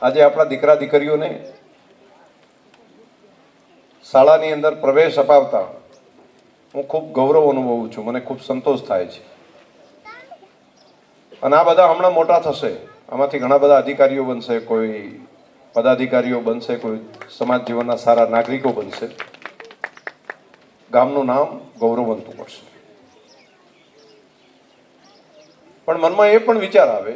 આજે આપણા દીકરા દીકરીઓને શાળાની અંદર પ્રવેશ અપાવતા હું ખૂબ ગૌરવ અનુભવું છું, મને ખૂબ સંતોષ થાય છે. અને આ બધા હમણાં મોટા થશે, આમાંથી ઘણા બધા અધિકારીઓ બનશે, કોઈ પદાધિકારીઓ બનશે, કોઈ સમાજ જીવનના સારા નાગરિકો બનશે, ગામનું નામ ગૌરવવંતું કરશે. પણ મનમાં એ પણ વિચાર આવે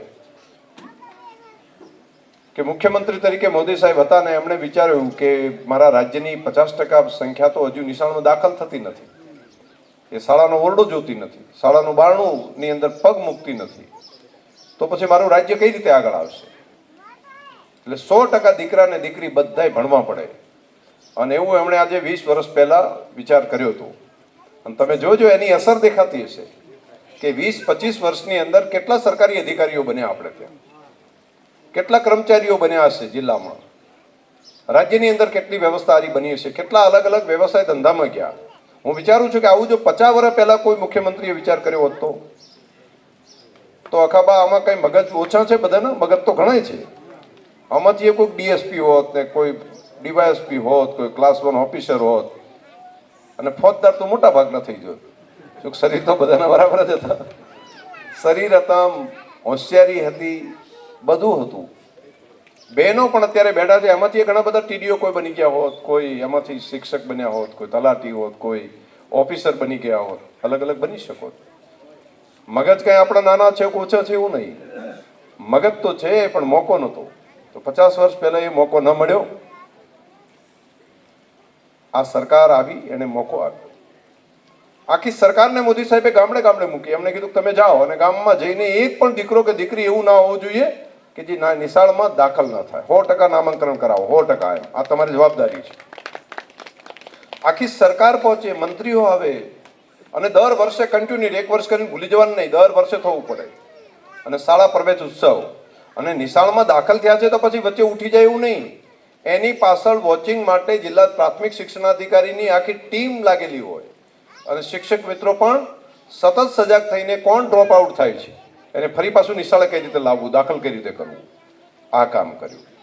કે મુખ્યમંત્રી તરીકે મોદી સાહેબ હતા ને એમણે વિચાર્યું કે મારા રાજ્યની 50% સંખ્યા તો હજુ નિશાળમાં દાખલ થતી નથી, એ શાળાનો ઓરડો જોતી નથી, શાળાનું બારણુંની અંદર પગ મૂકતી નથી, તો પછી મારું રાજ્ય કઈ રીતે આગળ આવશે? એટલે 100% દીકરા ને દીકરી બધાય ભણવા પડે. અને એવું એમણે આજે 20 વર્ષ પહેલા વિચાર કર્યો હતો. અને તમે જોજો એની અસર દેખાતી હશે કે 20-25 વર્ષની અંદર કેટલા સરકારી અધિકારીઓ બન્યા આપણે ત્યાં, કેટલા કર્મચારીઓ બન્યા હશે જિલ્લામાં, રાજ્યની અંદર કેટલી વ્યવસ્થા આરી બની હશે, કેટલા અલગ અલગ વ્યવસાય ધંધામાં ગયા. હું વિચારું છું કે આવું જો 50 વર્ષ પહેલા કોઈ મુખ્યમંત્રીએ વિચાર કર્યો હોત તો અખાબા આમાં કઈ મગજ ઓછા છે? બધાના મગજ તો ઘણા છે. આમાંથી કોઈ ડીએસપી હોત ને કોઈ ડીવાયએસપી હોત, કોઈ ક્લાસ 1 ઓફિસર હોત, અને ફોજદાર તો મોટા ભાગના થઈ ગયો. જો શરીર તો બધાના બરાબર જ હતા, શરીર હતા, હોશિયારી હતી, બધું હતું. બહેનો પણ અત્યારે બેઠા છે, એમાંથી ઘણા બધા ટીડીઓ કોઈ બની ગયા હોત, કોઈ એમાંથી શિક્ષક બન્યા હોત, કોઈ તલાટી હોત, કોઈ ઓફિસર બની ગયા હોત, અલગ અલગ બની શકો. મગજ કઈ આપણા નાના છે ઓછા છે એવું નહીં, મગજ તો છે પણ મોકો નહોતો. તો 50 વર્ષ પહેલા એ મોકો ન મળ્યો. આ સરકાર આવી, એને મોકો આપ્યો. આખી સરકારને મોદી સાહેબે ગામડે ગામડે મૂકી. એમને કીધું તમે જાઓ અને ગામમાં જઈને એક પણ દીકરો કે દીકરી એવું ના હોવું જોઈએ કે જે નિશાળમાં દાખલ ના થાય. 100% નામાંકન કરાવો, 100%. એમ આ તમારી જવાબદારી છે. આખી સરકાર પહોંચે, મંત્રીઓ આવે, અને દર વર્ષે કન્ટિન્યુ 1 વર્ષ કરીને ભૂલી જવાનું નહીં, દર વર્ષે થવું પડે. અને શાળા પ્રવેશ ઉત્સવ, અને નિશાળમાં દાખલ થયા છે તો પછી વચ્ચે ઉઠી જાય એવું નહીં. એની પાછળ વોચિંગ માટે જિલ્લા પ્રાથમિક શિક્ષણાધિકારીની આખી ટીમ લાગેલી હોય, અને શિક્ષક મિત્રો પણ સતત સજાગ થઈને કોણ ડ્રોપ આઉટ થાય છે એને ફરી પાછું નિશાળે કઈ રીતે લાવવું, દાખલ કઈ રીતે કરવું, આ કામ કર્યું.